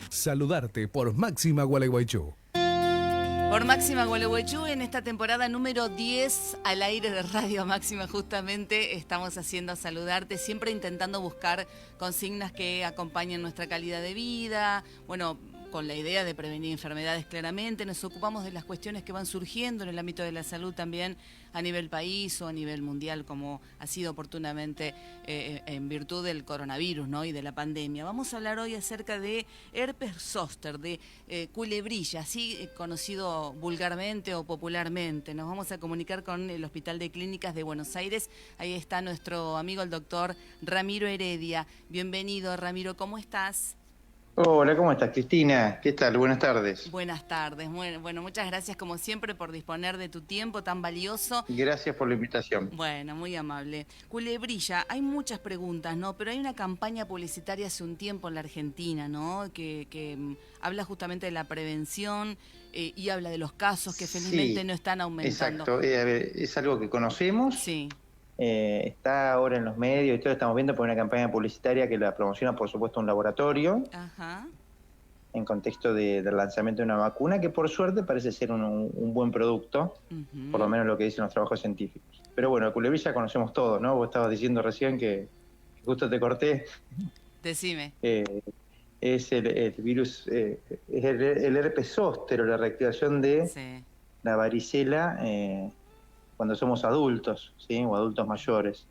Saludarte por Máxima Gualeguaychú. Por Máxima Gualeguaychú, en esta temporada número 10 al aire de Radio Máxima, justamente estamos haciendo Saludarte, siempre intentando buscar consignas que acompañen nuestra calidad de vida, bueno, con la idea de prevenir enfermedades claramente. Nos ocupamos de las cuestiones que van surgiendo en el ámbito de la salud también a nivel país o a nivel mundial, como ha sido oportunamente en virtud del coronavirus, ¿no? Y de la pandemia. Vamos a hablar hoy acerca de herpes zóster, de culebrilla, así conocido vulgarmente o popularmente. Nos vamos a comunicar con el Hospital de Clínicas de Buenos Aires. Ahí está nuestro amigo el doctor Ramiro Heredia. Bienvenido, Ramiro, ¿cómo estás? Hola, ¿cómo estás, Cristina? ¿Qué tal? Buenas tardes. Buenas tardes. Bueno, muchas gracias como siempre por disponer de tu tiempo tan valioso. Gracias por la invitación. Bueno, muy amable. Culebrilla, hay muchas preguntas, ¿no? Pero hay una campaña publicitaria hace un tiempo en la Argentina, ¿no? Que habla justamente de la prevención y habla de los casos que felizmente no están aumentando. Exacto, es algo que conocemos. Sí. Está ahora en los medios y todo, estamos viendo por una campaña publicitaria que la promociona, por supuesto, un laboratorio. Ajá. En contexto del lanzamiento de una vacuna que por suerte parece ser un buen producto, por lo menos lo que dicen los trabajos científicos. Pero bueno, culebrilla conocemos todos, ¿no? Vos estabas diciendo recién que justo te corté. Decime. Es el virus, es el herpes zóster, la reactivación de la varicela cuando somos adultos, ¿sí? O adultos mayores.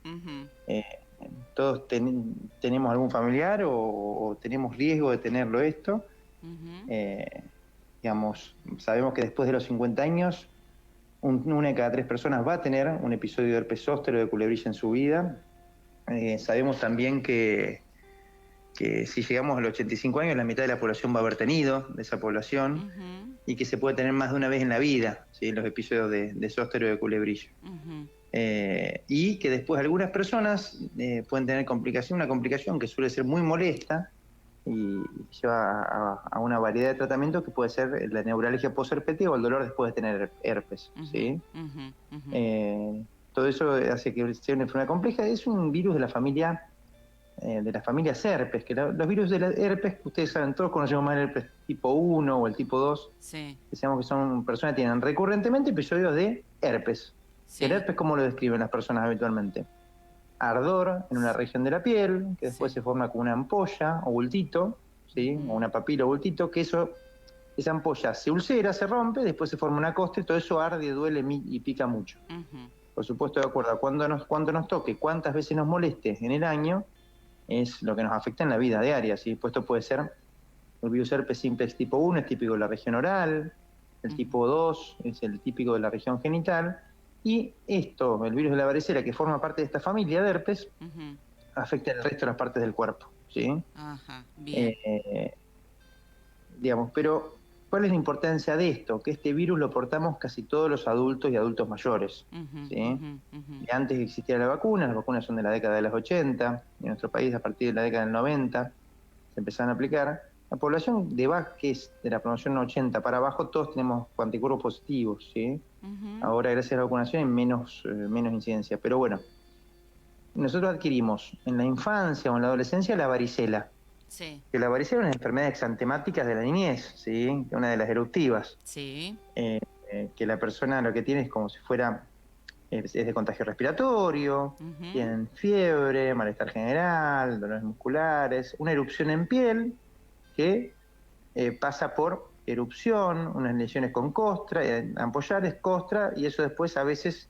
Todos tenemos algún familiar o tenemos riesgo de tenerlo esto. Digamos, sabemos que después de los 50 años, una de cada 3 personas va a tener un episodio de herpes zóster o de culebrilla en su vida. Sabemos también que si llegamos a los 85 años, la mitad de la población va a haber tenido de esa población y que se puede tener más de una vez en la vida, ¿sí? Los episodios de zóster o de culebrilla. Y que después algunas personas pueden tener una complicación que suele ser muy molesta y lleva a una variedad de tratamientos que puede ser la neuralgia postherpetia o el dolor después de tener herpes, ¿sí? Todo eso hace que sea una enfermedad compleja. Es un virus de la familia herpes, que los virus de la herpes, ustedes saben, todos conocemos más el herpes tipo 1 o el tipo 2, que sabemos que son personas que tienen recurrentemente episodios de herpes. El herpes, ¿cómo lo describen las personas habitualmente? Ardor en una región de la piel, que después se forma como una ampolla o bultito, ¿sí? O una papila o bultito, que esa ampolla se ulcera, se rompe, después se forma una costra y todo eso arde, duele y pica mucho. Por supuesto, de acuerdo a cuánto nos toque, cuántas veces nos moleste en el año, es lo que nos afecta en la vida diaria, ¿sí? Pues esto puede ser el virus herpes simplex tipo 1, es típico de la región oral, el tipo 2 es el típico de la región genital, y esto, el virus de la varicela, que forma parte de esta familia de herpes, afecta el resto de las partes del cuerpo, ¿sí? Ajá, bien. Digamos, pero ¿cuál es la importancia de esto? Que este virus lo portamos casi todos los adultos y adultos mayores, ¿sí? Y antes de que existiera la vacuna, las vacunas son de la década de los 80, en nuestro país a partir de la década del 90 se empezaron a aplicar. La población que es de la promoción 80 para abajo, todos tenemos anticuerpos positivos, ¿sí? Ahora, gracias a la vacunación, hay menos incidencia. Pero bueno, nosotros adquirimos en la infancia o en la adolescencia la varicela. Sí. Que la varicela es una enfermedad exantemática de la niñez, ¿sí? Una de las eruptivas. Sí. Que la persona lo que tiene es como si fuera, es de contagio respiratorio, tienen fiebre, malestar general, dolores musculares, una erupción en piel que pasa por erupción, unas lesiones con costra, ampollares, costra, y eso después a veces,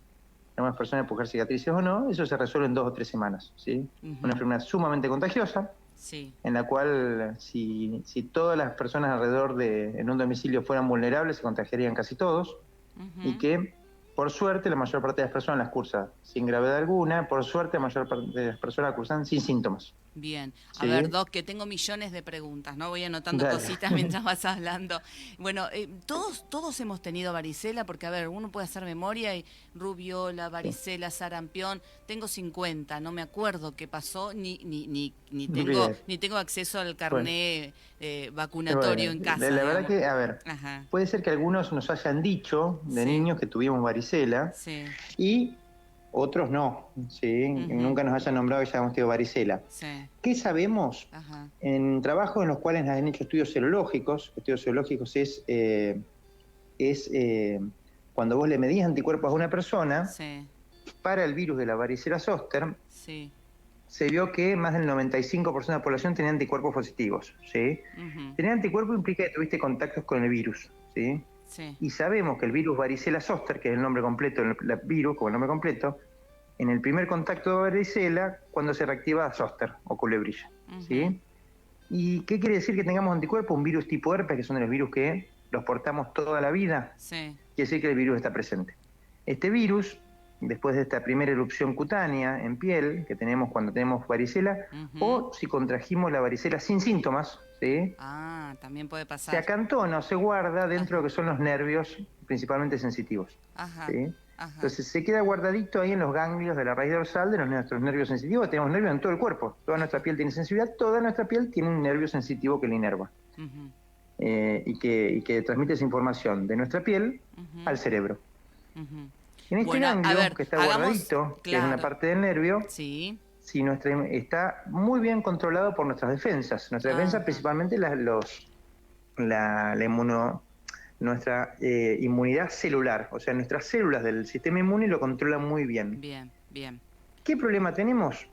en algunas personas puede buscar cicatrices o no, eso se resuelve en 2 o 3 semanas, ¿sí? Una enfermedad sumamente contagiosa, en la cual si todas las personas alrededor en un domicilio fueran vulnerables, se contagiarían casi todos, y que por suerte la mayor parte de las personas las cursa sin gravedad alguna, por suerte la mayor parte de las personas la cursan sin síntomas. Bien. A ¿Sí? ver, Doc, que tengo millones de preguntas, ¿no? Voy anotando Dale. cositas mientras vas hablando. Bueno, todos hemos tenido varicela, porque, a ver, uno puede hacer memoria y rubiola, varicela, sarampión. Tengo 50, no me acuerdo qué pasó, ni tengo acceso al carné vacunatorio en casa. La verdad que, a ver, Ajá. puede ser que algunos nos hayan dicho de niños que tuvimos varicela, Sí. y otros no, ¿sí? Nunca nos hayan nombrado que ya hemos tenido varicela. Sí. ¿Qué sabemos? Ajá. En trabajos en los cuales nos han hecho estudios serológicos es cuando vos le medís anticuerpos a una persona, Sí. para el virus de la varicela zóster, Sí. se vio que más del 95% de la población tenía anticuerpos positivos, ¿sí? Tener anticuerpos implica que tuviste contactos con el virus, ¿sí? Sí. Y sabemos que el virus varicela zóster, que es el nombre completo, el virus como el nombre completo, en el primer contacto de varicela, cuando se reactiva zóster o culebrilla, ¿sí? ¿Y qué quiere decir que tengamos anticuerpos? Un virus tipo herpes, que son de los virus que los portamos toda la vida, Sí. quiere decir que el virus está presente. Este virus, después de esta primera erupción cutánea en piel que tenemos cuando tenemos varicela, o si contrajimos la varicela sin síntomas, ¿sí? También puede pasar. Se acantona o se guarda dentro de lo que son los nervios, principalmente sensitivos. ¿Sí? Entonces se queda guardadito ahí en los ganglios de la raíz dorsal de nuestros nervios sensitivos. Tenemos nervios en todo el cuerpo. Toda nuestra piel tiene sensibilidad, toda nuestra piel tiene un nervio sensitivo que le inerva. Y que transmite esa información de nuestra piel al cerebro. En este ganglio, que está guardadito, que es una parte del nervio, sí. Si está muy bien controlado por nuestras defensas. Nuestras defensas, principalmente nuestra inmunidad celular. O sea, nuestras células del sistema inmune lo controlan muy bien. Bien. ¿Qué problema tenemos?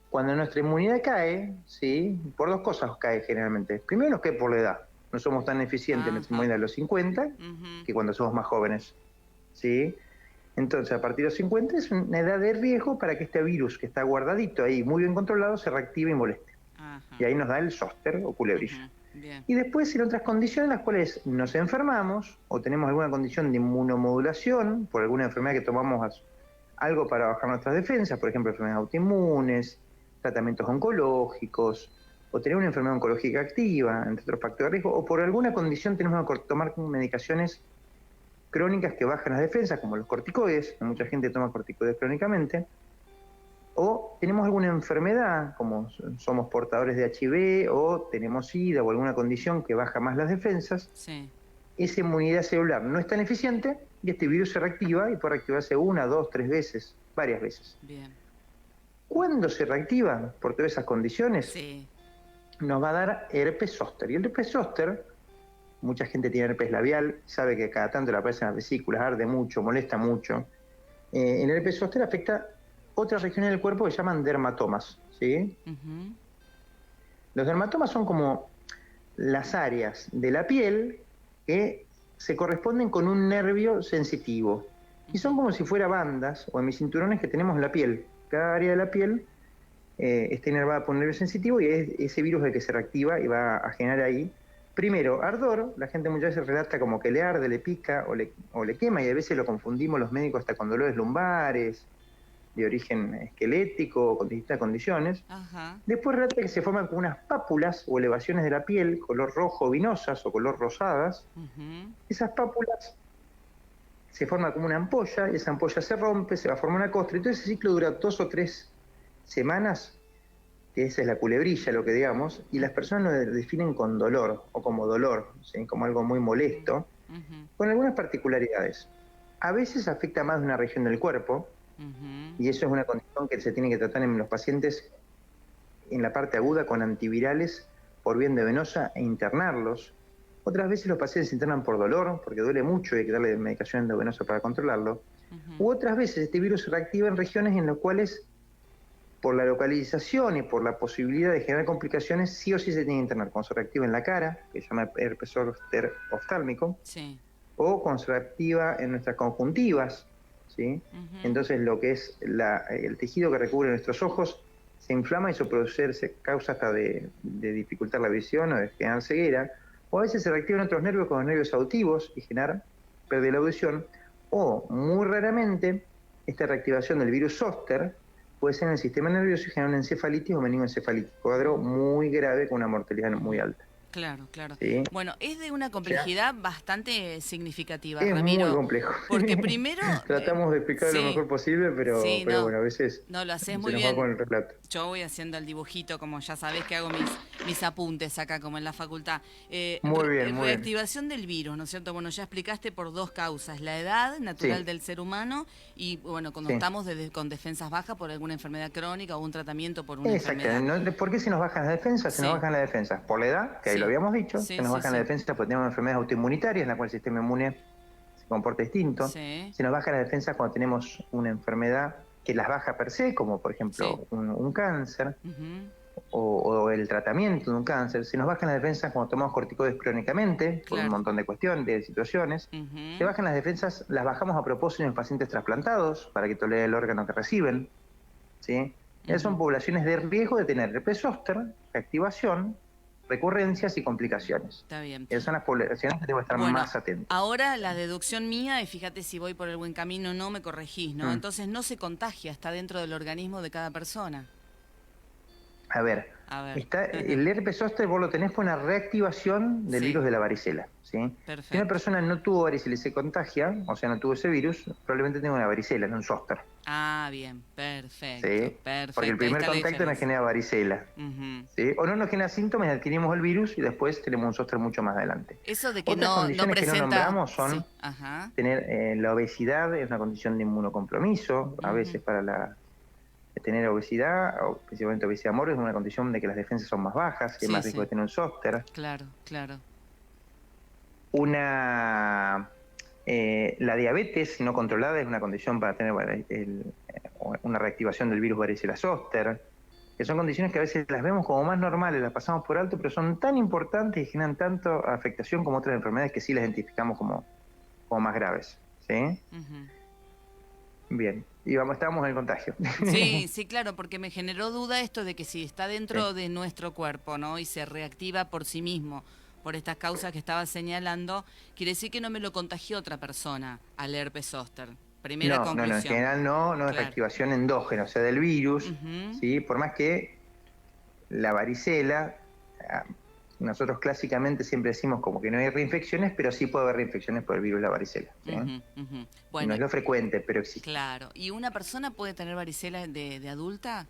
Cuando nuestra inmunidad cae, ¿sí? Por dos cosas cae generalmente. Primero nos cae por la edad. No somos tan eficientes en nuestra inmunidad a los 50 que cuando somos más jóvenes, ¿sí? Entonces, a partir de los 50 es una edad de riesgo para que este virus, que está guardadito ahí, muy bien controlado, se reactive y moleste. Y ahí nos da el zóster o culebrilla. Y después, en otras condiciones en las cuales nos enfermamos o tenemos alguna condición de inmunomodulación, por alguna enfermedad que tomamos algo para bajar nuestras defensas, por ejemplo, enfermedades autoinmunes, tratamientos oncológicos, o tener una enfermedad oncológica activa, entre otros factores de riesgo, o por alguna condición tenemos que tomar medicaciones crónicas que bajan las defensas, como los corticoides, mucha gente toma corticoides crónicamente, o tenemos alguna enfermedad, como somos portadores de HIV, o tenemos SIDA, o alguna condición que baja más las defensas, esa inmunidad celular no es tan eficiente, y este virus se reactiva, y puede reactivarse 1, 2, 3 veces, varias veces. ¿Cuándo se reactiva? Por todas esas condiciones, nos va a dar herpes zóster. Y el herpes zóster, mucha gente tiene herpes labial, sabe que cada tanto le aparecen las vesículas, arde mucho, molesta mucho. El herpes zóster afecta otras regiones del cuerpo que se llaman dermatomas, ¿sí? Los dermatomas son como las áreas de la piel que se corresponden con un nervio sensitivo. Y son como si fuera bandas o hemicinturones que tenemos en la piel. Cada área de la piel está inervada por un nervio sensitivo y es ese virus el que se reactiva y va a generar ahí, primero, ardor. La gente muchas veces relata como que le arde, le pica o le quema, y a veces lo confundimos los médicos hasta con dolores lumbares, de origen esquelético o con distintas condiciones. Después relata que se forman como unas pápulas o elevaciones de la piel, color rojo, vinosas o color rosadas. Esas pápulas se forman como una ampolla, y esa ampolla se rompe, se va a formar una costra, y todo ese ciclo dura 2 o 3 semanas, que esa es la culebrilla, lo que digamos, y las personas lo definen con dolor, o como dolor, ¿sí? Como algo muy molesto, con algunas particularidades. A veces afecta más de una región del cuerpo, y eso es una condición que se tiene que tratar en los pacientes en la parte aguda con antivirales por vía endovenosa e internarlos. Otras veces los pacientes se internan por dolor, porque duele mucho y hay que darle medicación endovenosa para controlarlo. U otras veces este virus se reactiva en regiones en las cuales, por la localización y por la posibilidad de generar complicaciones, sí o sí se tiene que internar. Cuando se reactiva en la cara, que se llama herpes zóster oftálmico, o cuando se reactiva en nuestras conjuntivas, ¿sí? Entonces lo que es el tejido que recubre nuestros ojos se inflama y eso causa hasta de dificultar la visión o de generar ceguera, o a veces se reactivan otros nervios como los nervios auditivos y generan pérdida de la audición, o muy raramente esta reactivación del virus zóster puede ser en el sistema nervioso y generar una encefalitis o meningoencefalitis, cuadro muy grave con una mortalidad muy alta. Claro, claro. ¿sí? Bueno, es de una complejidad bastante significativa, Es Ramiro. muy complejo. Porque primero... Tratamos de explicar lo sí, mejor posible, sí, pero no, bueno, a veces no, lo haces se muy nos va con bien. el relato. Yo voy haciendo el dibujito, como ya sabés que hago mis apuntes acá, como en la facultad. Muy bien, muy bien. Reactivación del virus, ¿no es cierto? Bueno, ya explicaste por dos causas. La edad natural Sí, del ser humano y, bueno, cuando sí. estamos con defensas bajas por alguna enfermedad crónica o un tratamiento por una enfermedad. Exactamente. ¿Por qué se nos bajan las defensas? Se nos Sí, bajan las defensas por la edad, que ahí lo sí, habíamos dicho, se sí, nos sí, bajan las sí. defensas porque tenemos enfermedades autoinmunitarias en las cuales el sistema inmune se comporta distinto. Sí, Se nos bajan las defensas cuando tenemos una enfermedad que las baja per se, como por sí. ejemplo un cáncer Ujú, o el tratamiento de un cáncer. Se nos bajan las defensas cuando tomamos corticoides crónicamente, por un claro. montón de cuestiones, de situaciones. Se Ujú, bajan las defensas, las bajamos a propósito en pacientes trasplantados para que toleren el órgano que reciben. ¿Sí? Esas son ujú. poblaciones de riesgo de tener herpes zóster, reactivación, recurrencias y complicaciones. Está bien. Esas son las poblaciones que debo estar Bueno, más atento. ahora la deducción mía, y fíjate si voy por el buen camino o no, me corregís, ¿no? Mm. Entonces no se contagia, está dentro del organismo de cada persona. A ver, A ver. el herpes zóster vos lo tenés por una reactivación del Sí, virus de la varicela. ¿Sí? Si una perfecto. persona no tuvo varicela y se contagia, o sea, no tuvo ese virus, probablemente tenga una varicela, no un zóster. Ah, bien, perfecto, ¿Sí? Porque el perfecto. Ahí primer está la contacto nos diferencia. genera varicela. Ujú. ¿Sí? O no nos genera síntomas, adquirimos el virus y después tenemos un zóster mucho más adelante. Eso de que Otras no condiciones que no presenta... nombramos Sí, son ajá. tener la obesidad, es una condición de inmunocompromiso, a Ujú. veces para tener obesidad, o principalmente obesidad mórbida, es una condición de que las defensas son más bajas y hay Sí, más riesgo de sí, tener un zóster. claro, claro. La diabetes no controlada es una condición para tener una reactivación del virus varicela zóster, que son condiciones que a veces las vemos como más normales, las pasamos por alto, pero son tan importantes y generan tanto afectación como otras enfermedades que sí las identificamos como más graves. ¿Sí? Ujú. Bien, estábamos en el contagio. Sí, sí, claro, porque me generó duda esto de que si está Sí. dentro de nuestro cuerpo, ¿no? Y se reactiva por sí mismo, por estas causas que estaba señalando, quiere decir que no me lo contagió otra persona al herpes zóster. Primera No, en conclusión. general no es Claro. reactivación endógena, o sea, del virus, Ujú, ¿sí? Por más que la varicela, ah, nosotros clásicamente siempre decimos como que no hay reinfecciones, pero sí puede haber reinfecciones por el virus de la varicela. ¿Sí? ujú, ujú. No Bueno, es lo frecuente, pero existe. claro. ¿Y una persona puede tener varicela de adulta?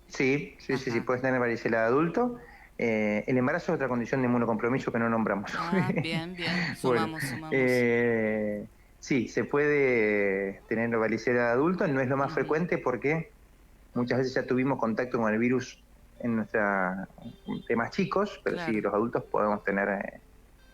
Sí, Ajá. puedes tener varicela de adulto. El embarazo es otra condición de inmunocompromiso que no nombramos. Ah, bien, bien. Bueno, Sumamos, sumamos. eh, sí, se puede tener varicela de adulto, no es lo más Ujú, frecuente porque muchas veces ya tuvimos contacto con el virus de más chicos, pero sí, claro. los adultos podemos tener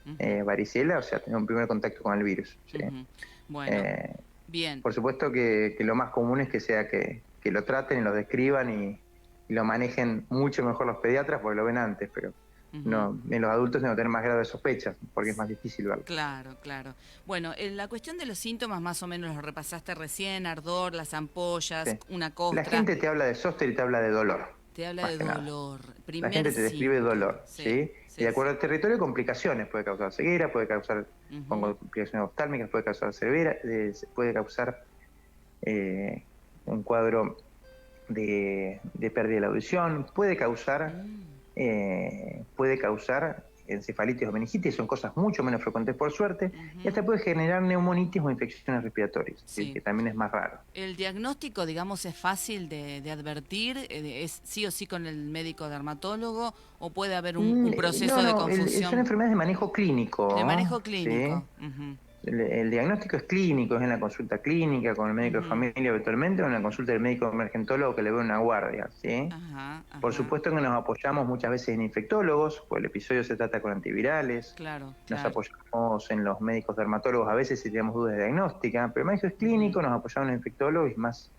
Ujú, varicela, o sea, tener un primer contacto con el virus. ¿Sí? ujú. Bueno, Eh, bien. por supuesto que lo más común es que sea que lo traten y lo describan y lo manejen mucho mejor los pediatras porque lo ven antes, pero Ujú. no, en los adultos deben tener más grado de sospecha porque es más difícil verlo. Claro, claro. Bueno, en la cuestión de los síntomas más o menos los repasaste recién, ardor, las ampollas, ¿Sí? una La costra, gente te habla de zóster y te habla de dolor, te habla más de que nada. dolor. La Primer gente te describe síntoma. dolor, Sí, ¿sí? Y de sí, acuerdo sí. al territorio, complicaciones. Puede causar ceguera, puede causar Ujú, complicaciones oftálmicas, puede causar severa, puede causar eh, un cuadro de pérdida de la audición, mm, puede causar encefalitis o meningitis, son cosas mucho menos frecuentes por suerte, y hasta ujú. puede generar neumonitis o infecciones respiratorias, ¿sí? Sí. Que también es más raro. El diagnóstico, digamos, es fácil de advertir, es sí o sí con el médico dermatólogo o puede haber un proceso de Son confusión enfermedades de manejo de clínico, manejo ¿sí? clínico. Ujú, El diagnóstico es clínico, es en la consulta clínica con el médico de ujú. familia habitualmente o en la consulta del médico emergentólogo que le ve una guardia, ¿sí? Ajá, Por ajá. supuesto que nos apoyamos muchas veces en infectólogos, pues el episodio se trata con antivirales, Claro, nos claro. apoyamos en los médicos dermatólogos a veces si tenemos dudas de diagnóstica, pero el médico es Ujú, clínico, nos apoyamos en los infectólogos y es más,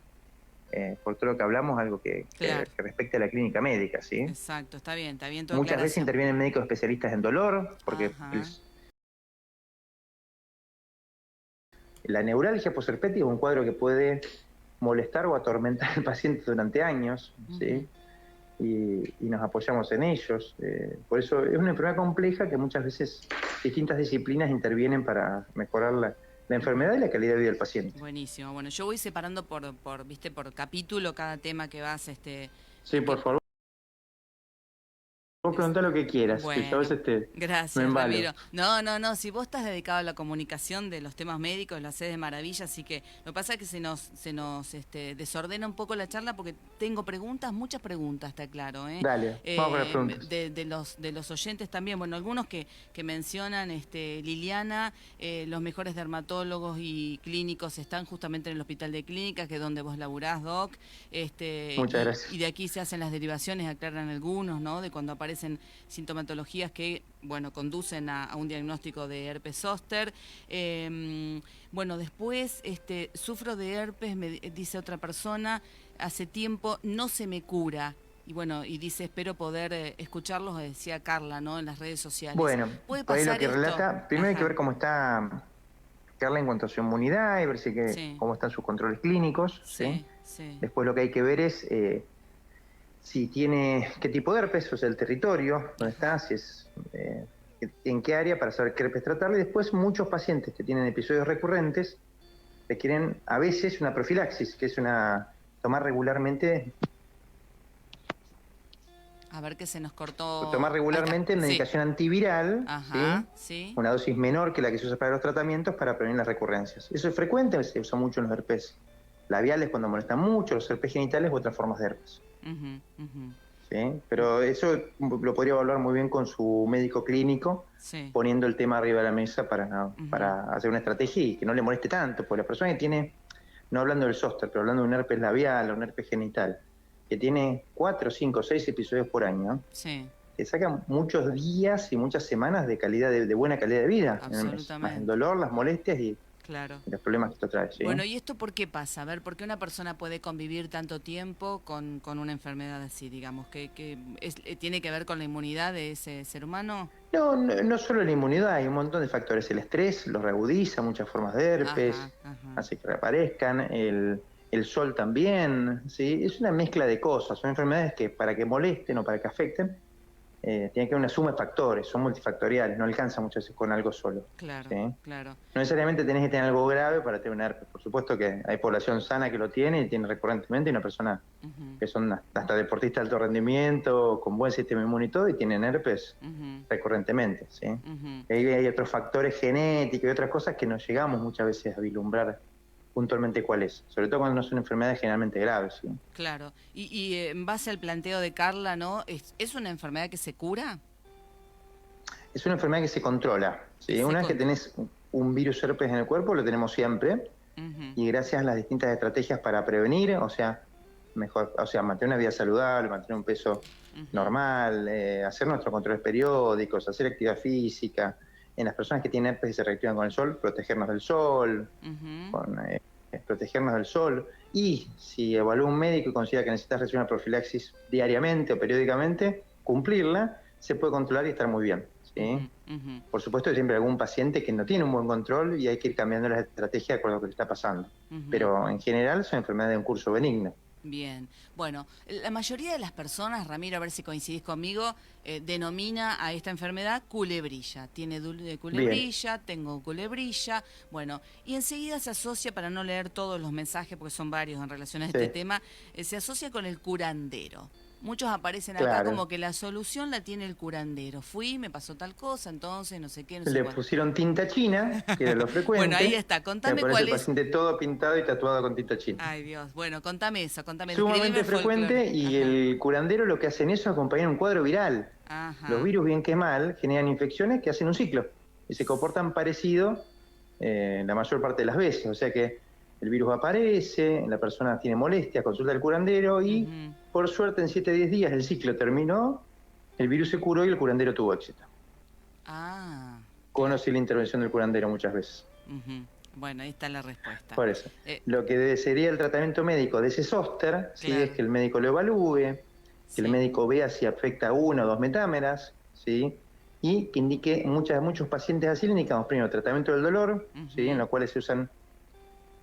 por todo lo que hablamos, algo claro. que respecte a la clínica médica, ¿sí? Exacto, está bien tu Muchas veces aclaración. intervienen médicos especialistas en dolor, porque Ajá. la neuralgia posherpética es un cuadro que puede molestar o atormentar al paciente durante años, Ujú. ¿sí? Y nos apoyamos en ellos. Por eso es una enfermedad compleja que muchas veces distintas disciplinas intervienen para mejorar la enfermedad y la calidad de vida del paciente. Buenísimo. Bueno, yo voy separando viste, por capítulo cada tema que vas, Sí, por que favor. Vos preguntá lo que quieras, Bueno, que yo a veces gracias, me embalo. Ramiro. No, si vos estás dedicado a la comunicación de los temas médicos, lo hacés de maravilla, así que lo que pasa es que se nos desordena un poco la charla porque tengo preguntas, muchas preguntas, está claro, ¿eh? Dale, vamos con las preguntas. De los oyentes también, bueno, algunos que mencionan, Liliana, los mejores dermatólogos y clínicos están justamente en el Hospital de Clínicas, que es donde vos laburás, Doc. Muchas gracias. Y de aquí se hacen las derivaciones, aclaran algunos, ¿no? De cuando aparecen sintomatologías que, bueno, conducen a un diagnóstico de herpes zóster. Bueno, después sufro de herpes, me dice otra persona, hace tiempo no se me cura. Y bueno, y dice, espero poder escucharlos, decía Carla, ¿no? En las redes sociales. Bueno, ¿puede por ahí pasar lo que esto? relata, primero hay Ajá. que ver cómo está Carla en cuanto a su inmunidad y ver cómo están sus controles clínicos. ¿sí? Después lo que hay que ver es si tiene qué tipo de herpes, o sea, el territorio, dónde está, si es en qué área, para saber qué herpes tratarle. Y después muchos pacientes que tienen episodios recurrentes requieren a veces una profilaxis, que es tomar regularmente A ver, que se nos cortó. tomar regularmente medicación antiviral, Ajá, sí. una dosis menor que la que se usa para los tratamientos para prevenir las recurrencias. Eso es frecuente, se usa mucho en los herpes labiales cuando molestan mucho, los herpes genitales u otras formas de herpes. ¿Sí? Pero eso lo podría evaluar muy bien con su médico clínico, poniendo el tema arriba de la mesa para hacer una estrategia y que no le moleste tanto, porque la persona que tiene, no hablando del zóster, pero hablando de un herpes labial o un herpes genital, que tiene 4, 5, 6 episodios por año, te saca muchos días y muchas semanas de calidad de buena calidad de vida en el mes, más el dolor, las molestias y los problemas que esto trae. ¿sí? Bueno, ¿y esto por qué pasa? A ver, ¿por qué una persona puede convivir tanto tiempo con una enfermedad así, digamos? ¿Tiene que ver con la inmunidad de ese ser humano? No solo la inmunidad, hay un montón de factores. El estrés los reagudiza, muchas formas de herpes, hace que reaparezcan, el sol también, ¿sí? Es una mezcla de cosas, son enfermedades que para que molesten o para que afecten, tiene que haber una suma de factores, son multifactoriales, no alcanza muchas veces con algo solo. Claro, ¿sí? claro. No necesariamente tenés que tener algo grave para tener un herpes. Por supuesto que hay población sana que lo tiene y tiene recurrentemente, y una persona que son hasta deportistas de alto rendimiento, con buen sistema inmune y todo, y tienen herpes recurrentemente. ¿sí? Hay otros factores genéticos y otras cosas que no llegamos muchas veces a vislumbrar puntualmente cuál es, sobre todo cuando no son enfermedades generalmente graves. ¿sí? Claro, y en base al planteo de Carla, ¿no? ¿Es una enfermedad que se cura? Es una enfermedad que se controla. ¿sí? Una vez que tenés un virus herpes en el cuerpo, lo tenemos siempre, y gracias a las distintas estrategias para prevenir, mantener una vida saludable, mantener un peso normal, hacer nuestros controles periódicos, hacer actividad física. En las personas que tienen herpes y se reactivan con el sol, protegernos del sol, protegernos del sol. Y si evalúa un médico y considera que necesitas recibir una profilaxis diariamente o periódicamente, cumplirla, se puede controlar y estar muy bien. ¿sí? Por supuesto, hay siempre algún paciente que no tiene un buen control y hay que ir cambiando la estrategia de acuerdo a lo que le está pasando. Pero en general son enfermedades de un curso benigno. Bien, bueno, la mayoría de las personas, Ramiro, a ver si coincidís conmigo, denomina a esta enfermedad culebrilla. Tiene culebrilla, bien. Tengo culebrilla, bueno, y enseguida se asocia, para no leer todos los mensajes, porque son varios en relación a este tema, se asocia con el curandero. Muchos aparecen acá como que la solución la tiene el curandero. Fui, me pasó tal cosa, entonces no sé qué, no sé cuál. Pusieron tinta china, que era lo frecuente. Bueno, ahí está, contame cuál es. El paciente todo pintado y tatuado con tinta china. Ay, Dios, bueno, contame eso, contame. Sumamente frecuente y el curandero lo que hace en eso es acompañar un cuadro viral. Los virus, bien que mal, generan infecciones que hacen un ciclo y se comportan parecido la mayor parte de las veces. O sea que el virus aparece, la persona tiene molestias, consulta al curandero y por suerte en 7 a 10 días el ciclo terminó, el virus se curó y el curandero tuvo éxito. Con o sin la intervención del curandero muchas veces. Bueno, ahí está la respuesta. Por eso. Lo que sería el tratamiento médico de ese zóster, ¿sí? Es que el médico lo evalúe, que el médico vea si afecta 1 o 2 metámeras, ¿sí? Y que indique, muchos pacientes así le indicamos primero tratamiento del dolor, ¿sí? En los cuales se usan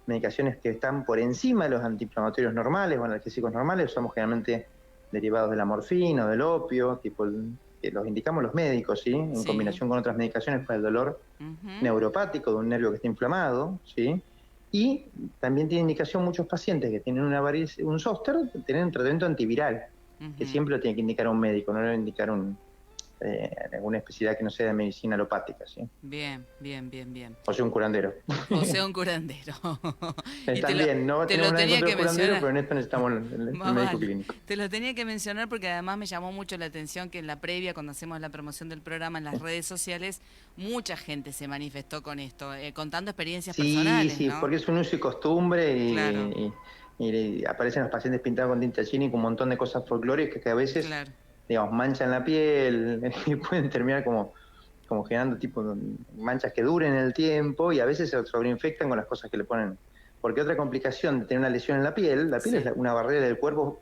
medicaciones que están por encima de los antiinflamatorios normales o analgésicos normales. Usamos generalmente derivados de la morfina o del opio, que los indicamos los médicos, ¿sí? En combinación con otras medicaciones para el dolor neuropático de un nervio que está inflamado, ¿sí? Y también tiene indicación muchos pacientes que tienen un zóster, tienen un tratamiento antiviral, que siempre lo tiene que indicar un médico, no lo debe indicar un alguna especialidad que no sea de medicina alopática, ¿sí? Bien, bien, bien, bien. O sea, un curandero. O sea, un curandero. También, no te lo tenemos nada tenía contra que el curandero, mencionar. pero en esto necesitamos el Más médico vale. clínico. Te lo tenía que mencionar porque además me llamó mucho la atención que en la previa, cuando hacemos la promoción del programa en las redes sociales, mucha gente se manifestó con esto, contando experiencias personales, Sí, ¿no? porque es un uso y costumbre Claro, y aparecen los pacientes pintados con tinta china y con un montón de cosas folclóricas que a veces, claro. digamos, manchan la piel y pueden terminar como generando tipo manchas que duren el tiempo y a veces se sobreinfectan con las cosas que le ponen. Porque otra complicación de tener una lesión en la piel Sí. es una barrera del cuerpo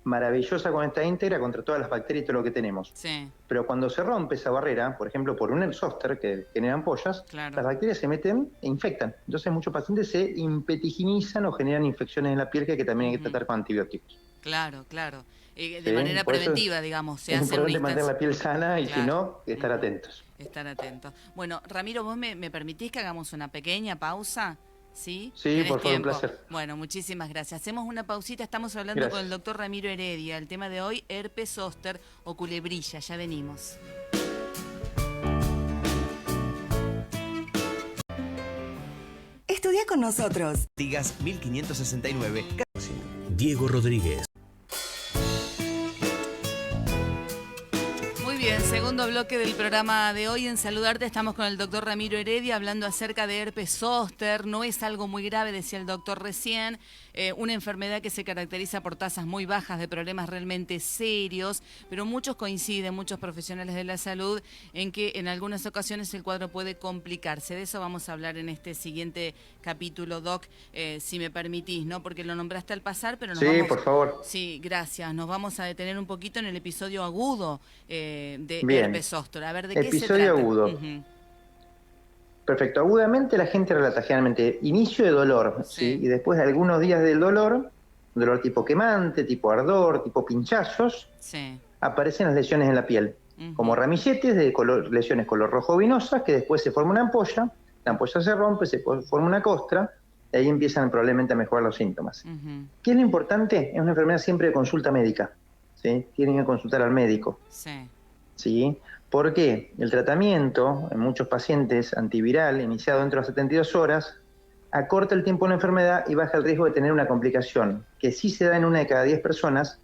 maravillosa cuando está íntegra contra todas las bacterias y todo lo que tenemos. Sí. Pero cuando se rompe esa barrera, por ejemplo, por un zóster que genera ampollas, Claro. las bacterias se meten e infectan. Entonces muchos pacientes se impetiginizan o generan infecciones en la piel que también hay que tratar con antibióticos. Claro, claro. De ¿Sí? manera Por eso preventiva, digamos, se es hacen importante mantener la piel sana y Claro. si no, estar atentos. Estar atentos. Bueno, Ramiro, ¿vos me permitís que hagamos una pequeña pausa? ¿Sí? Sí, ¿Tenés por favor, un tiempo? placer. Bueno, muchísimas gracias. Hacemos una pausita, estamos hablando Gracias. con el doctor Ramiro Heredia. El tema de hoy, herpes zóster o culebrilla. Ya venimos. Estudia con nosotros. Digas 1569. Diego Rodríguez. Muy bien, segundo bloque del programa de hoy. En Saludarte estamos con el doctor Ramiro Heredia hablando acerca de herpes zóster. No es algo muy grave, decía el doctor recién. Una enfermedad que se caracteriza por tasas muy bajas de problemas realmente serios, pero muchos coinciden, muchos profesionales de la salud, en que en algunas ocasiones el cuadro puede complicarse. De eso vamos a hablar en este siguiente capítulo, Doc, si me permitís, ¿no? Porque lo nombraste al pasar, pero nos vamos... por favor. Sí, gracias. Nos vamos a detener un poquito en el episodio agudo de Bien. herpes zóster. A ver, ¿de qué se Episodio trata? agudo. Uh-huh. Perfecto. Agudamente la gente relata generalmente inicio de dolor, Sí. ¿sí? Y después de algunos días del dolor tipo quemante, tipo ardor, tipo pinchazos, Sí. aparecen las lesiones en la piel, como ramilletes de lesiones color rojo vinosas, que después se forma una ampolla, la ampolla se rompe, se forma una costra, y ahí empiezan probablemente a mejorar los síntomas. Uh-huh. ¿Qué es lo importante? Es una enfermedad siempre de consulta médica, ¿sí? Tienen que consultar al médico, Sí. ¿sí? Porque el tratamiento en muchos pacientes antiviral, iniciado dentro de las 72 horas, acorta el tiempo de la enfermedad y baja el riesgo de tener una complicación, que sí se da en una de cada 10 personas,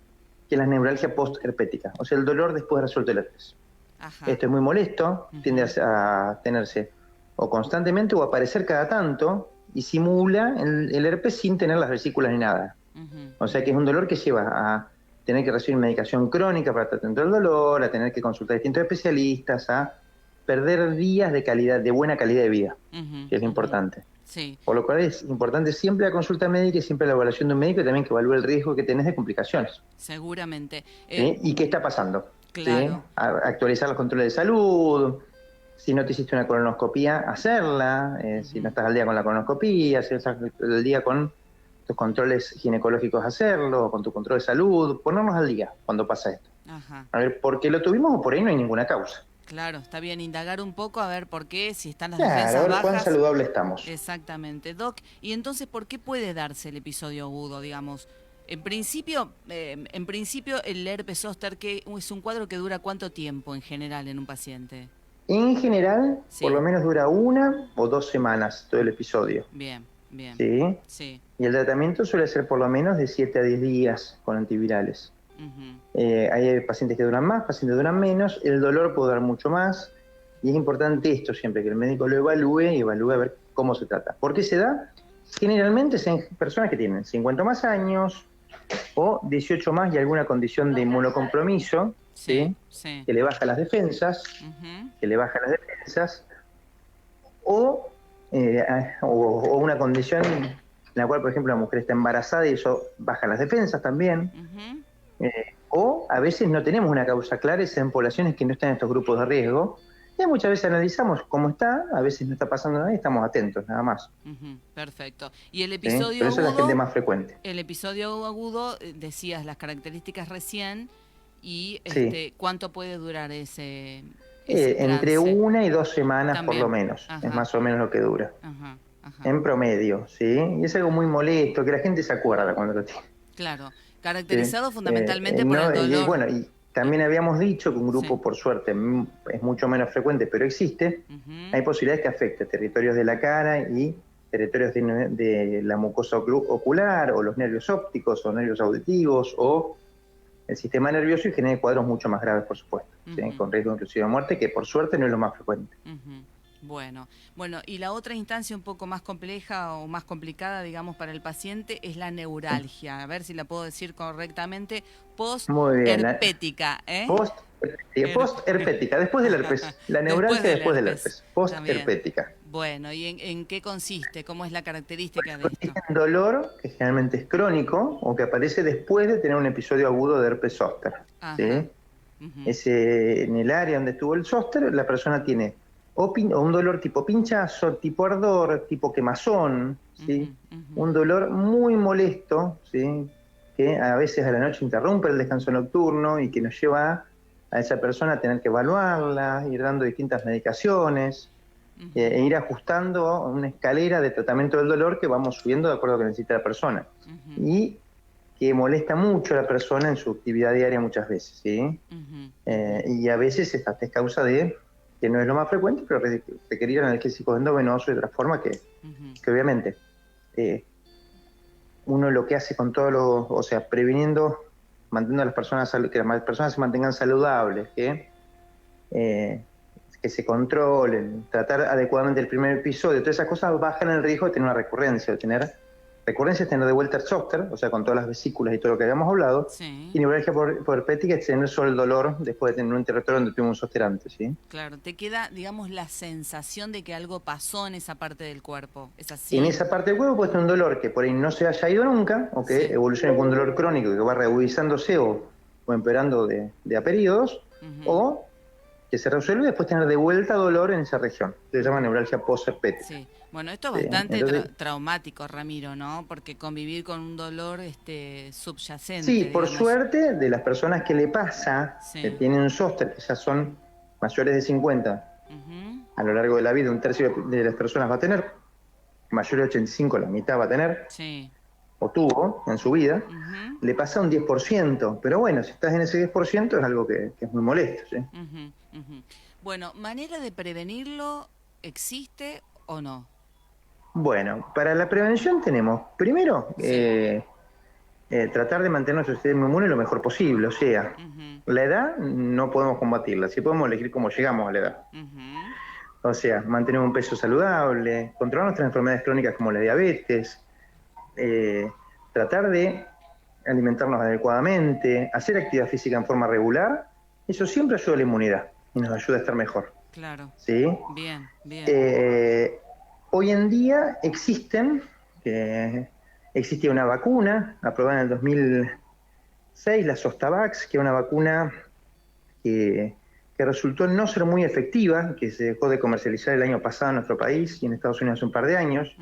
que es la neuralgia post-herpética, o sea, el dolor después de resuelto el herpes. Ajá. Esto es muy molesto, tiende a tenerse o constantemente o aparecer cada tanto y simula el herpes sin tener las vesículas ni nada. Uh-huh. O sea que es un dolor que lleva a tener que recibir medicación crónica para tratar el dolor, a tener que consultar a distintos especialistas, a perder días de buena calidad de vida, Uh-huh. que es lo importante. Sí. Por lo cual es importante siempre la consulta médica y siempre la evaluación de un médico y también que evalúe el riesgo que tenés de complicaciones. Seguramente. ¿Sí? ¿Y qué está pasando? Claro. ¿Sí? Actualizar los controles de salud, si no te hiciste una colonoscopía, hacerla, si no estás al día con la colonoscopía, si estás al día con tus controles ginecológicos, hacerlo, con tu control de salud, ponernos al día cuando pasa esto. Ajá. A ver, porque lo tuvimos o por ahí no hay ninguna causa. Claro, está bien indagar un poco a ver por qué, si están las Claro, a defensas ver bajas. cuán saludable estamos. Exactamente. Doc, y entonces, ¿por qué puede darse el episodio agudo, digamos? En principio, el herpes zóster, que es un cuadro que dura ¿cuánto tiempo en general en un paciente? En general, Sí. por lo menos dura 1 o 2 semanas todo el episodio. Bien, bien. ¿Sí? Sí. Y el tratamiento suele ser por lo menos de 7 a 10 días con antivirales. Uh-huh. Hay pacientes que duran más, pacientes que duran menos, el dolor puede durar mucho más, y es importante esto siempre, que el médico lo evalúe y evalúe a ver cómo se trata. ¿Por qué se da? Generalmente es en personas que tienen 50 más años, o 18 más y alguna condición de inmunocompromiso, ¿sí? Sí. Que le baja las defensas, o una condición en la cual, por ejemplo, la mujer está embarazada y eso baja las defensas también. Uh-huh. O a veces no tenemos una causa clara, es en poblaciones que no están en estos grupos de riesgo. Y muchas veces analizamos cómo está, a veces no está pasando nada y estamos atentos, nada más. Uh-huh. Perfecto. Y el ¿Sí? episodio Pero eso agudo, es la gente más frecuente. el episodio agudo, decías las características recién y Sí. ¿cuánto puede durar ese Entre trance? 1 y 2 semanas También. por lo menos, Ajá. es más o menos lo que dura. Ajá, ajá. En promedio, ¿sí? Y es algo muy molesto, que la gente se acuerda cuando lo tiene. Claro, caracterizado Sí. fundamentalmente por no, el dolor. Y También habíamos dicho que un grupo, por suerte, es mucho menos frecuente, pero existe. Hay posibilidades que afecte territorios de la cara y territorios de la mucosa ocular, o los nervios ópticos, o nervios auditivos, o el sistema nervioso, y genere cuadros mucho más graves, por supuesto, ¿sí? Con riesgo inclusive de muerte, que por suerte no es lo más frecuente. Bueno, y la otra instancia un poco más compleja o más complicada, digamos, para el paciente es la neuralgia. A ver si la puedo decir correctamente. Post-herpética. Post-herpética, después del herpes. La neuralgia después del herpes. Post-herpética. Bueno, ¿y en qué consiste? ¿Cómo es la característica de esto? Consiste en dolor que generalmente es crónico o que aparece después de tener un episodio agudo de herpes zóster. ¿Sí? En el área donde estuvo el zóster, la persona tiene o un dolor tipo pinchazo, tipo ardor, tipo quemazón, ¿sí? Un dolor muy molesto, ¿sí? Que a veces a la noche interrumpe el descanso nocturno y que nos lleva a esa persona a tener que evaluarla, ir dando distintas medicaciones, e ir ajustando una escalera de tratamiento del dolor que vamos subiendo de acuerdo a lo que necesita la persona. Y que molesta mucho a la persona en su actividad diaria muchas veces, ¿sí? Y a veces es causa de, que no es lo más frecuente, pero requerir analgésicos endovenosos y de otra forma que obviamente uno lo que hace con todo lo, o sea, previniendo, manteniendo a las personas, que las personas se mantengan saludables, que se controlen, tratar adecuadamente el primer episodio, todas esas cosas bajan el riesgo de tener una recurrencia, de tener recurrencia es tener de vuelta el zóster, o sea, con todas las vesículas y todo lo que habíamos hablado, y neuralgia herpética es tener solo el dolor después de tener un territorio donde tuvimos un zóster antes, ¿sí? Claro, te queda, digamos, la sensación de que algo pasó en esa parte del cuerpo, ¿es así? En esa parte del cuerpo puede tener un dolor que por ahí no se haya ido nunca, o que evolucione con un dolor crónico que va reagudizándose o empeorando de a periodos, o que se resuelve y después tener de vuelta dolor en esa región. Se llama neuralgia post-herpética. Sí. Bueno, esto es bastante traumático, Ramiro, ¿no? Porque convivir con un dolor subyacente. Sí, digamos. por suerte, de las personas que le pasa, que tienen un zóster, que ya son mayores de 50, a lo largo de la vida, un tercio de las personas va a tener, mayores de 85, la mitad va a tener, o tuvo en su vida, le pasa un 10%, pero bueno, si estás en ese 10% es algo que es muy molesto, ¿sí? Bueno, ¿manera de prevenirlo existe o no? Bueno, para la prevención tenemos, primero, tratar de mantener nuestro sistema inmune lo mejor posible, o sea, la edad no podemos combatirla, sí podemos elegir cómo llegamos a la edad. O sea, mantener un peso saludable, controlar nuestras enfermedades crónicas como la diabetes, tratar de alimentarnos adecuadamente, hacer actividad física en forma regular, eso siempre ayuda a la inmunidad y nos ayuda a estar mejor. Claro. ¿Sí? Bien, bien. Hoy en día existe una vacuna aprobada en el 2006, la Zostavax, que es una vacuna que resultó no ser muy efectiva, que se dejó de comercializar el año pasado en nuestro país y en Estados Unidos hace un par de años,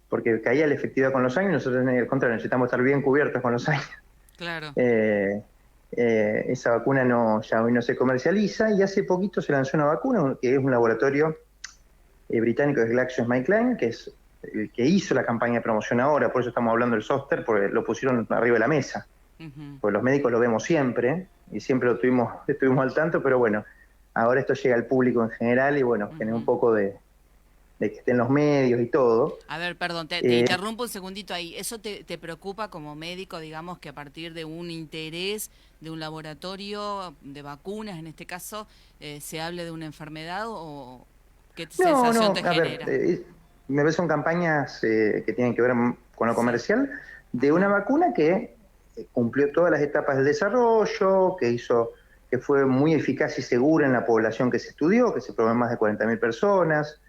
porque caía la efectividad con los años, nosotros al contrario necesitamos estar bien cubiertos con los años. Claro. Esa vacuna ya hoy no se comercializa, y hace poquito se lanzó una vacuna que es un laboratorio británico, de GlaxoSmithKline, que es el que hizo la campaña de promoción ahora, por eso estamos hablando del zóster, porque lo pusieron arriba de la mesa. Pues los médicos lo vemos siempre, y siempre estuvimos al tanto, pero bueno, ahora esto llega al público en general, y bueno, genera un poco de que estén los medios y todo. A ver, perdón, te interrumpo un segundito ahí. ¿Eso te preocupa como médico, digamos, que a partir de un interés de un laboratorio de vacunas, en este caso, se hable de una enfermedad, o qué sensación te genera? Me ves son campañas que tienen que ver con lo comercial, de una vacuna que cumplió todas las etapas del desarrollo, que fue muy eficaz y segura en la población que se estudió, que se probó en más de 40.000 personas.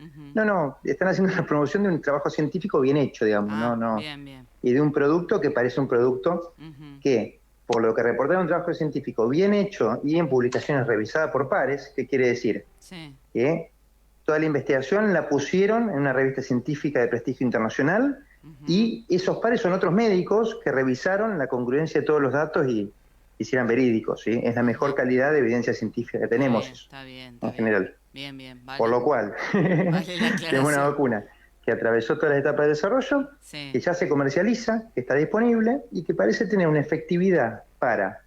Están haciendo la promoción de un trabajo científico bien hecho, digamos, Bien. Y de un producto que parece un producto que, por lo que reportaron, un trabajo científico bien hecho y en publicaciones revisadas por pares. ¿Qué quiere decir? Que toda la investigación la pusieron en una revista científica de prestigio internacional, y esos pares son otros médicos que revisaron la congruencia de todos los datos y hicieran verídicos, ¿sí? Es la mejor calidad de evidencia científica que tenemos, está bien, general. Bien, vale. Por lo cual, es una vacuna que atravesó todas las etapas de desarrollo, que ya se comercializa, que está disponible y que parece tener una efectividad para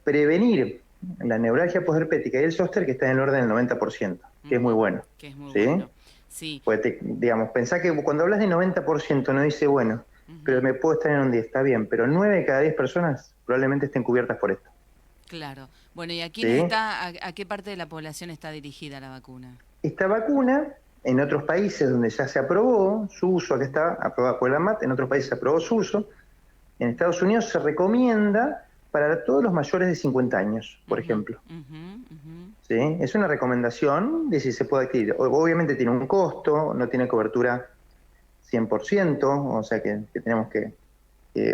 prevenir la neuralgia posherpética y el zóster, que está en el orden del 90%, que es muy bueno. Que es muy ¿sí? bueno. Sí. Pues digamos, pensá que cuando hablas de 90% no dice, bueno, pero me puedo estar en un 10, está bien, pero 9 de cada 10 personas probablemente estén cubiertas por esto. Claro. Bueno, ¿y aquí ¿sí? a qué parte de la población está dirigida la vacuna? Esta vacuna, en otros países donde ya se aprobó su uso, que está aprobada por la ANMAT, en otros países se aprobó su uso, en Estados Unidos se recomienda para todos los mayores de 50 años, por ejemplo. ¿sí? Es una recomendación de si se puede adquirir. Obviamente tiene un costo, no tiene cobertura 100%, o sea que tenemos que...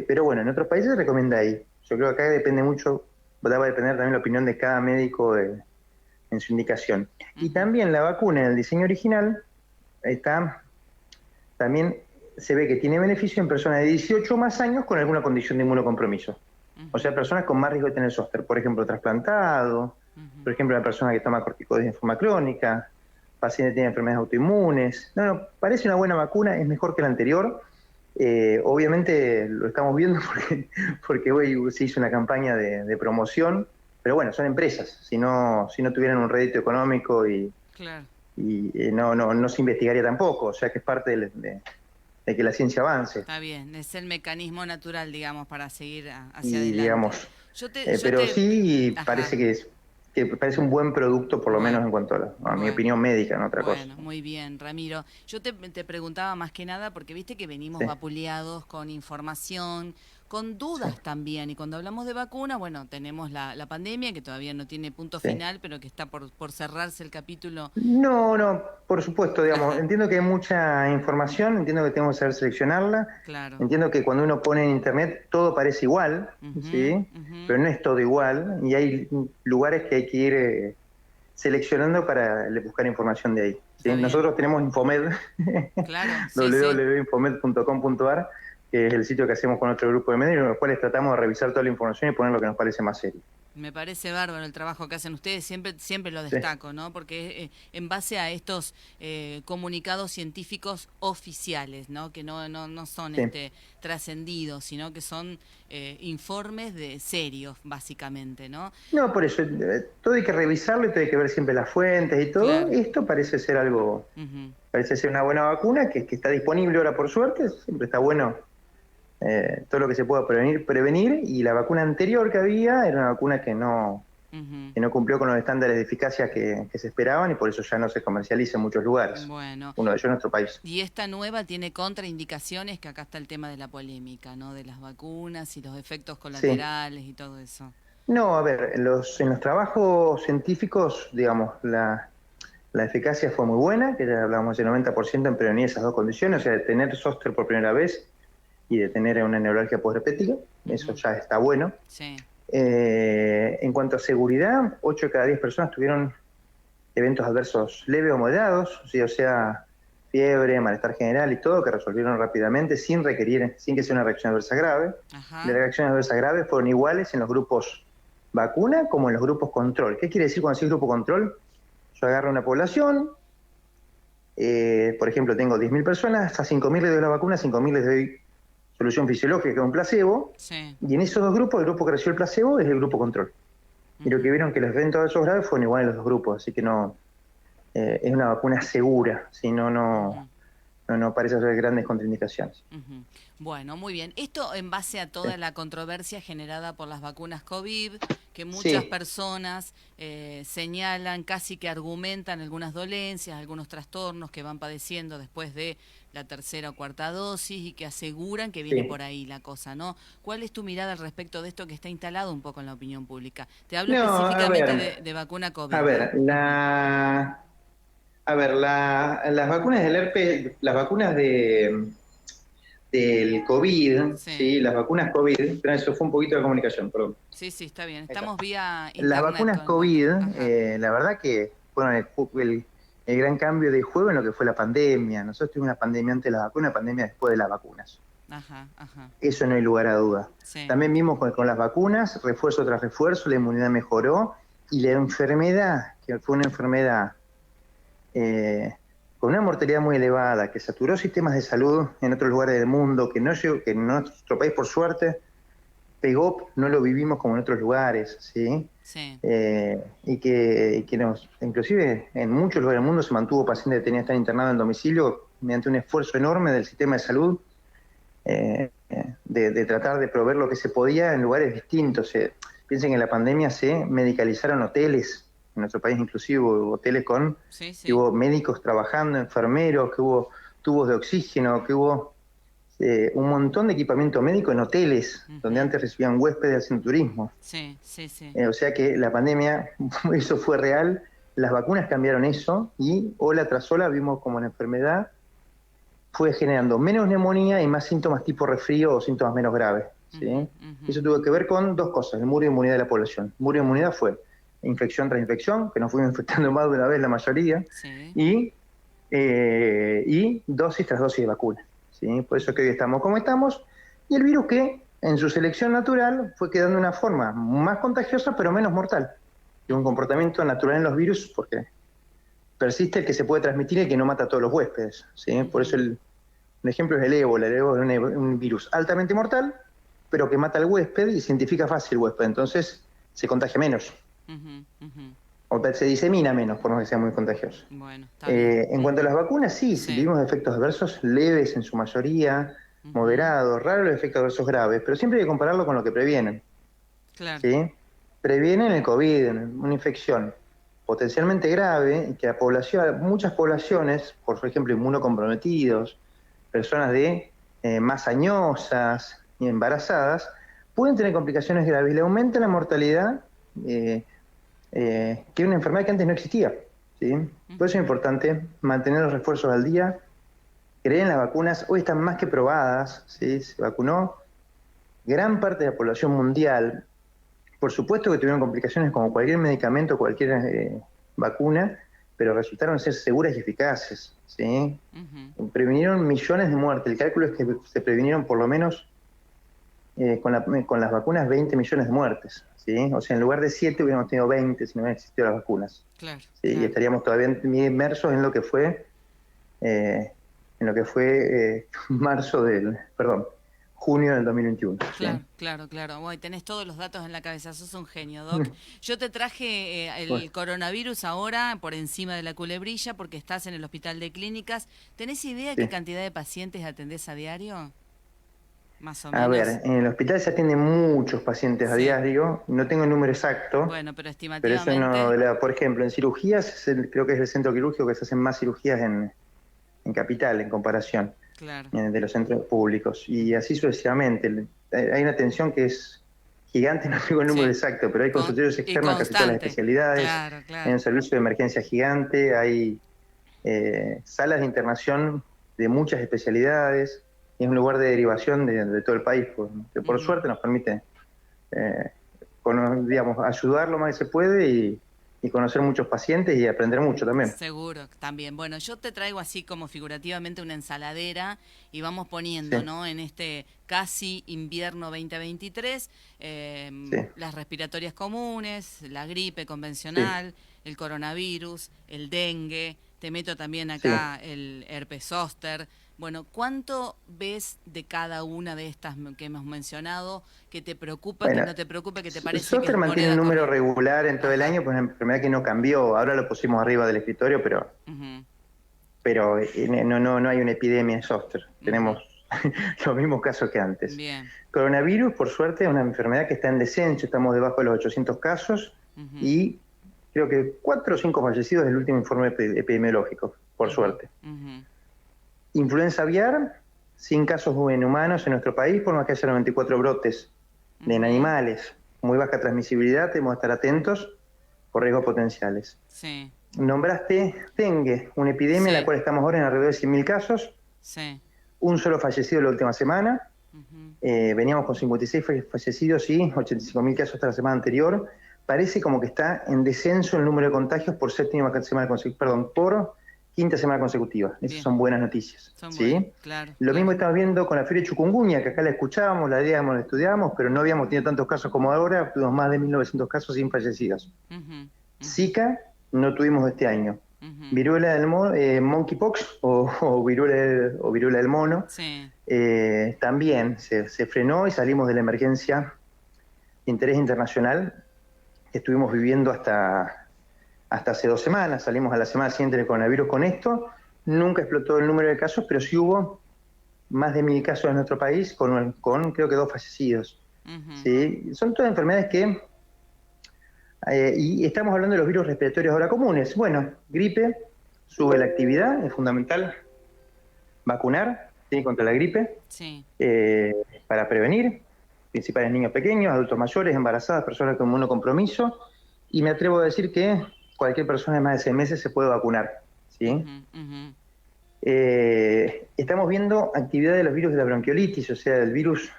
pero bueno, en otros países se recomienda ahí. Yo creo que acá depende mucho, va a depender también la opinión de cada médico en su indicación. Y también la vacuna en el diseño original también se ve que tiene beneficio en personas de 18 o más años con alguna condición de inmunocompromiso. O sea, personas con más riesgo de tener zóster, por ejemplo, trasplantado, por ejemplo, una persona que toma corticoides en forma crónica, paciente que tiene enfermedades autoinmunes. No, parece una buena vacuna, es mejor que la anterior. Obviamente lo estamos viendo porque hoy se hizo una campaña de promoción, pero bueno, son empresas. Si no tuvieran un rédito económico no se investigaría tampoco. O sea que es parte de que la ciencia avance. Está bien, es el mecanismo natural, digamos, para seguir hacia adelante. Digamos, sí parece que parece un buen producto, por lo menos en cuanto a mi opinión médica, no otra cosa. Bueno, muy bien, Ramiro. Yo te preguntaba más que nada porque viste que venimos vapuleados con información, con dudas también. Y cuando hablamos de vacuna, bueno, tenemos la pandemia que todavía no tiene punto final, pero que está por cerrarse el capítulo. No, por supuesto, digamos, entiendo que hay mucha información, entiendo que tenemos que saber seleccionarla. Claro. Entiendo que cuando uno pone en internet todo parece igual, ¿sí? Pero no es todo igual y hay lugares que hay que ir seleccionando para buscar información de ahí. ¿sí? Nosotros tenemos Infomed, www.infomed.com.ar, que es el sitio que hacemos con otro grupo de medios, en los cuales tratamos de revisar toda la información y poner lo que nos parece más serio. Me parece bárbaro el trabajo que hacen ustedes, siempre lo destaco, ¿no? Porque en base a estos comunicados científicos oficiales, ¿no? Que no son trascendidos, sino que son informes serios, básicamente, ¿no? No, por eso, todo hay que revisarlo y todo hay que ver siempre las fuentes y todo. Claro. Esto parece ser algo, parece ser una buena vacuna que está disponible ahora por suerte, siempre está bueno. Todo lo que se pueda prevenir, y la vacuna anterior que había era una vacuna que no cumplió con los estándares de eficacia que se esperaban y por eso ya no se comercializa en muchos lugares. Bueno. Uno de ellos en nuestro país. Y esta nueva tiene contraindicaciones, que acá está el tema de la polémica, ¿no? De las vacunas y los efectos colaterales y todo eso. No, a ver, en los trabajos científicos, digamos, la eficacia fue muy buena, que ya hablábamos del 90% en prevenir esas dos condiciones, o sea, de tener zóster por primera vez y de tener una neuralgia posherpética, eso ya está bueno. Sí. En cuanto a seguridad, 8 de cada 10 personas tuvieron eventos adversos leves o moderados, o sea, fiebre, malestar general y todo, que resolvieron rápidamente sin que sea una reacción adversa grave. Las reacciones adversas graves fueron iguales en los grupos vacuna como en los grupos control. ¿Qué quiere decir cuando decís grupo control? Yo agarro una población, por ejemplo, tengo 10.000 personas, a 5.000 les doy la vacuna, a 5.000 les doy solución fisiológica, que es un placebo, y en esos dos grupos, el grupo que recibió el placebo es el grupo control. Y lo que vieron que los eventos adversos graves fueron iguales en los dos grupos, así que no es una vacuna segura, si no parece haber grandes contraindicaciones. Bueno, muy bien. Esto en base a toda la controversia generada por las vacunas COVID, que muchas personas señalan, casi que argumentan algunas dolencias, algunos trastornos que van padeciendo después de la tercera o cuarta dosis y que aseguran que viene por ahí la cosa, ¿no? ¿Cuál es tu mirada al respecto de esto que está instalado un poco en la opinión pública? Te hablo específicamente de vacuna COVID. A ver, las vacunas del herpes, las vacunas del COVID, las vacunas COVID, pero eso fue un poquito de comunicación, perdón. Sí, está bien, estamos vía internet. Las vacunas COVID, la verdad que fueron el gran cambio de juego en lo que fue la pandemia. Nosotros tuvimos una pandemia antes de la vacuna, una pandemia después de las vacunas. Eso no hay lugar a duda. También vimos con las vacunas, refuerzo tras refuerzo, la inmunidad mejoró y la enfermedad, que fue una enfermedad con una mortalidad muy elevada, que saturó sistemas de salud en otros lugares del mundo, que no llegó, que en nuestro país por suerte pegó, no lo vivimos como en otros lugares, ¿sí? Sí. Y que inclusive en muchos lugares del mundo se mantuvo paciente que tenía que estar internado en domicilio mediante un esfuerzo enorme del sistema de salud, de tratar de proveer lo que se podía en lugares distintos. Piensen que en la pandemia se medicalizaron hoteles, en nuestro país inclusive hubo hoteles que hubo médicos trabajando, enfermeros, que hubo tubos de oxígeno, que hubo un montón de equipamiento médico en hoteles, donde antes recibían huéspedes haciendo turismo. Sí. O sea que la pandemia, eso fue real, las vacunas cambiaron eso, y ola tras ola vimos como la enfermedad fue generando menos neumonía y más síntomas tipo resfrío o síntomas menos graves. ¿Sí? Eso tuvo que ver con dos cosas: el muro de inmunidad de la población. El muro de inmunidad fue infección tras infección, que nos fuimos infectando más de una vez la mayoría, y dosis tras dosis de vacuna. ¿Sí? Por eso que hoy estamos como estamos, y el virus que en su selección natural fue quedando de una forma más contagiosa pero menos mortal. Es un comportamiento natural en los virus porque persiste el que se puede transmitir y el que no mata a todos los huéspedes. ¿Sí? Por eso un ejemplo es el ébola. El ébola es un virus altamente mortal, pero que mata al huésped y se identifica fácil el huésped, entonces se contagia menos. O se disemina menos, por no que sea muy contagioso. Bueno, en cuanto a las vacunas, sí, vivimos efectos adversos leves en su mayoría, moderados, raros los efectos adversos graves, pero siempre hay que compararlo con lo que previenen. Claro. ¿Sí? Previenen el COVID, una infección potencialmente grave, y que la población, muchas poblaciones, por ejemplo inmunocomprometidos, personas más añosas y embarazadas, pueden tener complicaciones graves y le aumenta la mortalidad, que es una enfermedad que antes no existía. ¿Sí? Por eso es importante mantener los refuerzos al día, creer en las vacunas. Hoy están más que probadas, ¿sí? Se vacunó gran parte de la población mundial. Por supuesto que tuvieron complicaciones como cualquier medicamento, cualquier vacuna, pero resultaron ser seguras y eficaces. ¿Sí? Previnieron millones de muertes. El cálculo es que se previnieron por lo menos con las vacunas 20 millones de muertes. ¿Sí? O sea, en lugar de 7 hubiéramos tenido 20 si no hubieran existido las vacunas. Claro, ¿Sí? claro. Y estaríamos todavía inmersos en lo que fue junio del 2021. Claro, ¿Sí? claro. Bueno, tenés todos los datos en la cabeza, sos un genio, Doc. Yo te traje el coronavirus ahora por encima de la culebrilla porque estás en el hospital de clínicas. ¿Tenés idea qué cantidad de pacientes atendés a diario? Más o menos. A ver, en el hospital se atienden muchos pacientes a diario, no tengo el número exacto. Bueno, pero Pero estimativamente. eso por ejemplo, en cirugías, creo que es el centro quirúrgico que se hacen más cirugías en Capital, en comparación de los centros públicos. Y así sucesivamente. Hay una atención que es gigante, no tengo el número exacto, pero hay consultorios externos en casi todas las especialidades. Hay un servicio de emergencia gigante, hay salas de internación de muchas especialidades. Es un lugar de derivación de todo el país, que por suerte nos permite ayudar lo más que se puede y conocer muchos pacientes y aprender mucho también. Seguro, también. Bueno, yo te traigo así como figurativamente una ensaladera y vamos poniendo, ¿no? En este casi invierno 2023, las respiratorias comunes, la gripe convencional, el coronavirus, el dengue, te meto también acá el herpes zóster. Bueno, ¿cuánto ves de cada una de estas que hemos mencionado que te preocupa, que no te preocupa, que te parece que Zóster mantiene un número regular en todo el año, pues es una enfermedad que no cambió. Ahora lo pusimos arriba del escritorio, pero no hay una epidemia de zóster. Tenemos los mismos casos que antes. Bien. Coronavirus, por suerte, es una enfermedad que está en descenso. Estamos debajo de los 800 casos y creo que 4 o 5 fallecidos del último informe epidemiológico, por suerte. Influenza aviar, sin casos en humanos en nuestro país, por más que haya 94 brotes en animales. Muy baja transmisibilidad, tenemos que estar atentos por riesgos potenciales. Sí. Nombraste dengue, una epidemia en la cual estamos ahora en alrededor de 100.000 casos. Sí. Un solo fallecido la última semana. Veníamos con 56 fallecidos y 85.000 casos hasta la semana anterior. Parece como que está en descenso el número de contagios por quinta semana consecutiva. Esas son buenas noticias. Lo mismo estamos viendo con la fiebre chikungunya, que acá la escuchábamos, la veíamos, la estudiábamos, pero no habíamos tenido tantos casos como ahora. Tuvimos más de 1.900 casos sin fallecidos. Zika no tuvimos este año. Viruela del monkeypox o viruela del mono, también se frenó y salimos de la emergencia interés internacional que estuvimos viviendo hasta hace 2 semanas. Salimos a la semana siguiente del coronavirus con esto. Nunca explotó el número de casos, pero sí hubo más de 1000 casos en nuestro país, con creo que 2 fallecidos. ¿Sí? Son todas enfermedades que... y estamos hablando de los virus respiratorios ahora comunes. Bueno, gripe, sube la actividad, es fundamental vacunar, ¿sí?, contra la gripe, para prevenir, principales niños pequeños, adultos mayores, embarazadas, personas con inmunocompromiso, y me atrevo a decir que cualquier persona de más de 6 meses se puede vacunar, ¿sí? Estamos viendo actividad de los virus de la bronquiolitis, o sea, del virus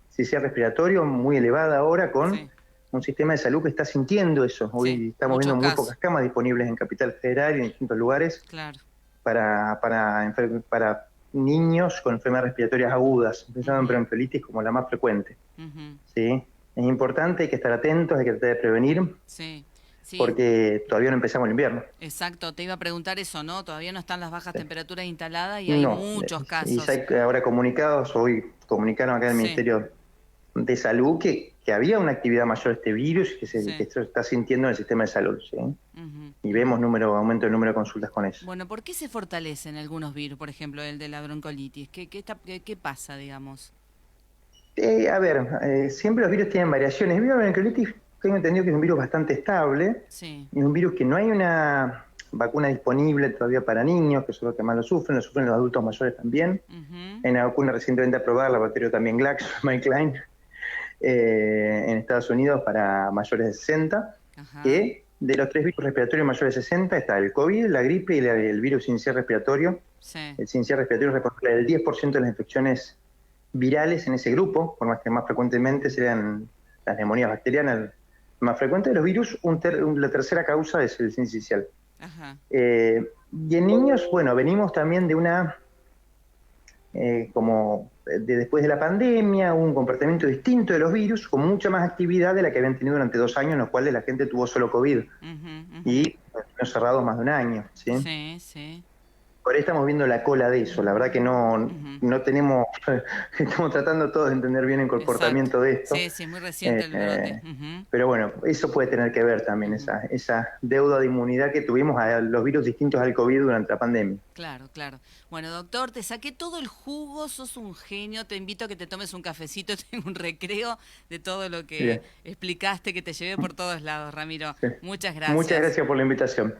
sincicial respiratorio muy elevada ahora, con un sistema de salud que está sintiendo eso. Hoy estamos viendo muy pocas camas disponibles en Capital Federal y en distintos lugares para niños con enfermedades respiratorias agudas, empezando en bronquiolitis como la más frecuente. ¿Sí? Es importante, hay que estar atentos, hay que tratar de prevenir. Porque todavía no empezamos el invierno. Exacto, te iba a preguntar eso, ¿no? Todavía no están las bajas temperaturas instaladas y hay muchos casos. Y ahora comunicados, hoy comunicaron acá en el Ministerio de Salud que había una actividad mayor de este virus que se está sintiendo en el sistema de salud, ¿sí? Y vemos aumento del número de consultas con eso. Bueno, ¿por qué se fortalecen algunos virus, por ejemplo, el de la broncolitis? ¿Qué pasa, digamos? Siempre los virus tienen variaciones. El virus de la broncolitis, tengo entendido que es un virus bastante estable, es un virus que no hay una vacuna disponible todavía para niños, que son los que más lo sufren los adultos mayores también. Hay una vacuna recientemente aprobada, la laboratorio también GlaxoSmithKline, en Estados Unidos para mayores de 60, que de los 3 virus respiratorios mayores de 60 está el COVID, la gripe y el virus sincicial respiratorio. El sincicial respiratorio responsable del 10% de las infecciones virales en ese grupo, por más que más frecuentemente serían las neumonías bacterianas. Más frecuente de los virus, la tercera causa es el sincicial. Y en niños, bueno, venimos también de después de la pandemia, hubo un comportamiento distinto de los virus, con mucha más actividad de la que habían tenido durante 2 años, en los cuales la gente tuvo solo COVID. Y cerrados más de 1 año. Por ahí estamos viendo la cola de eso. La verdad que no tenemos... Estamos tratando todos de entender bien el comportamiento de esto. Sí, muy reciente el brote. Pero bueno, eso puede tener que ver también, esa deuda de inmunidad que tuvimos a los virus distintos al COVID durante la pandemia. Claro. Bueno, doctor, te saqué todo el jugo, sos un genio. Te invito a que te tomes un cafecito, tengo un recreo de todo lo que explicaste, que te llevé por todos lados, Ramiro. Muchas gracias. Muchas gracias por la invitación.